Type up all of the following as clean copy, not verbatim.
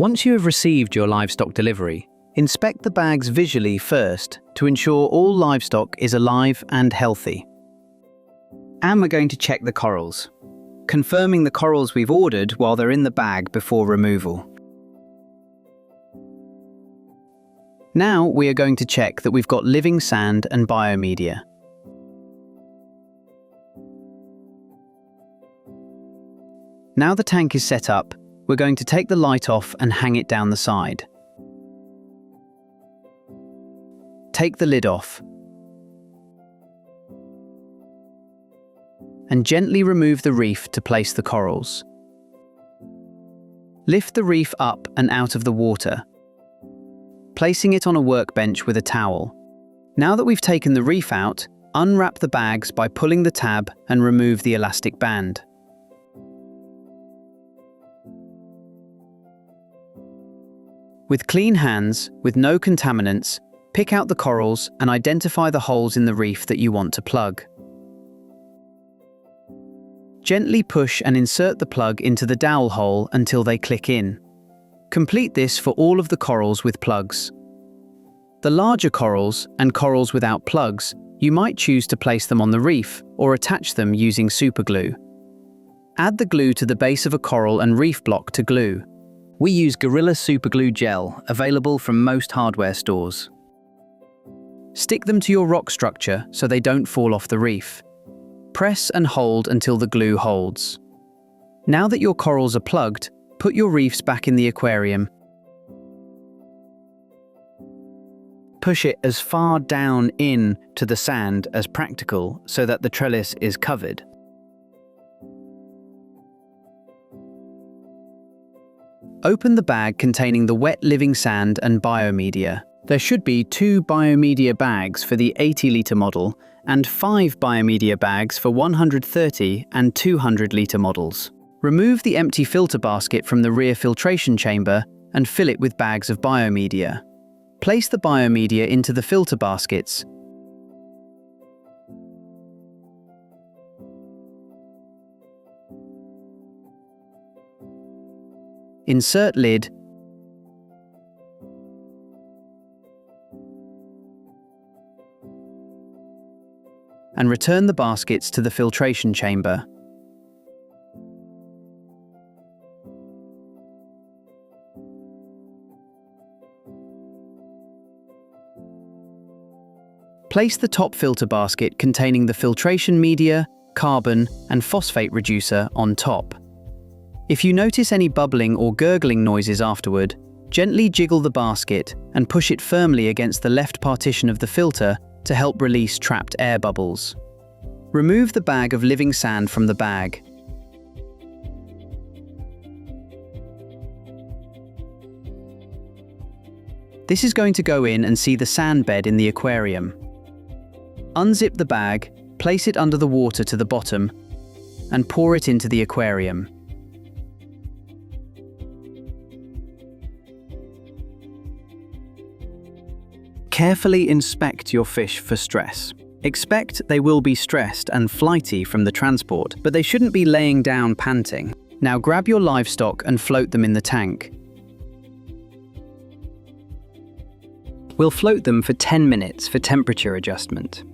Once you have received your livestock delivery, inspect the bags visually first to ensure all livestock is alive and healthy. And we're going to check the corals, confirming the corals we've ordered while they're in the bag before removal. Now we are going to check that we've got living sand and biomedia. Now the tank is set up, we're going to take the light off and hang it down the side. Take the lid off and gently remove the reef to place the corals. Lift the reef up and out of the water, placing it on a workbench with a towel. Now that we've taken the reef out, unwrap the bags by pulling the tab and remove the elastic band. With clean hands, with no contaminants, pick out the corals and identify the holes in the reef that you want to plug. Gently push and insert the plug into the dowel hole until they click in. Complete this for all of the corals with plugs. The larger corals and corals without plugs, you might choose to place them on the reef or attach them using superglue. Add the glue to the base of a coral and reef block to glue. We use Gorilla Superglue Gel, available from most hardware stores. Stick them to your rock structure so they don't fall off the reef. Press and hold until the glue holds. Now that your corals are plugged, put your reefs back in the aquarium. Push it as far down in to the sand as practical so that the trellis is covered. Open the bag containing the wet living sand and biomedia. There should be 2 biomedia bags for the 80-litre model and 5 biomedia bags for 130 and 200-litre models. Remove the empty filter basket from the rear filtration chamber and fill it with bags of biomedia. Place the biomedia into the filter baskets. Insert lid and return the baskets to the filtration chamber. Place the top filter basket containing the filtration media, carbon, and phosphate reducer on top. If you notice any bubbling or gurgling noises afterward, gently jiggle the basket and push it firmly against the left partition of the filter to help release trapped air bubbles. Remove the bag of living sand from the bag. This is going to go in and see the sand bed in the aquarium. Unzip the bag, place it under the water to the bottom, and pour it into the aquarium. Carefully inspect your fish for stress. Expect they will be stressed and flighty from the transport, but they shouldn't be laying down panting. Now grab your livestock and float them in the tank. We'll float them for 10 minutes for temperature adjustment.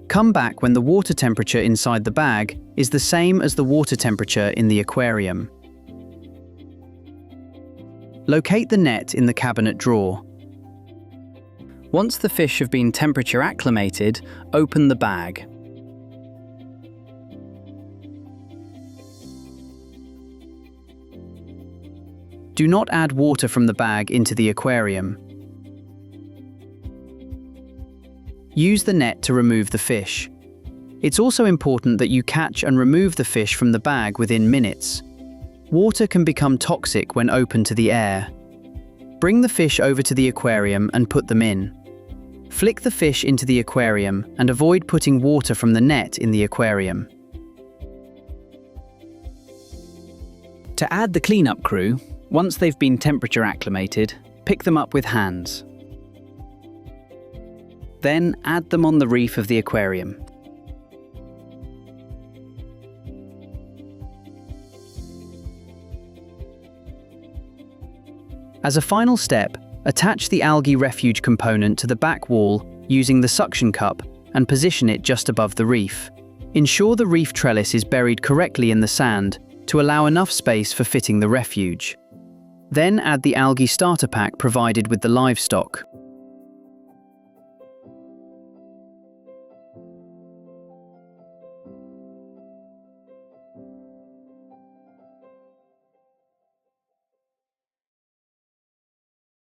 Come back when the water temperature inside the bag is the same as the water temperature in the aquarium. Locate the net in the cabinet drawer. Once the fish have been temperature acclimated, open the bag. Do not add water from the bag into the aquarium. Use the net to remove the fish. It's also important that you catch and remove the fish from the bag within minutes. Water can become toxic when open to the air. Bring the fish over to the aquarium and put them in. Flick the fish into the aquarium and avoid putting water from the net in the aquarium. To add the cleanup crew, once they've been temperature acclimated, pick them up with hands. Then add them on the reef of the aquarium. As a final step, attach the algae refuge component to the back wall using the suction cup and position it just above the reef. Ensure the reef trellis is buried correctly in the sand to allow enough space for fitting the refuge. Then add the algae starter pack provided with the livestock.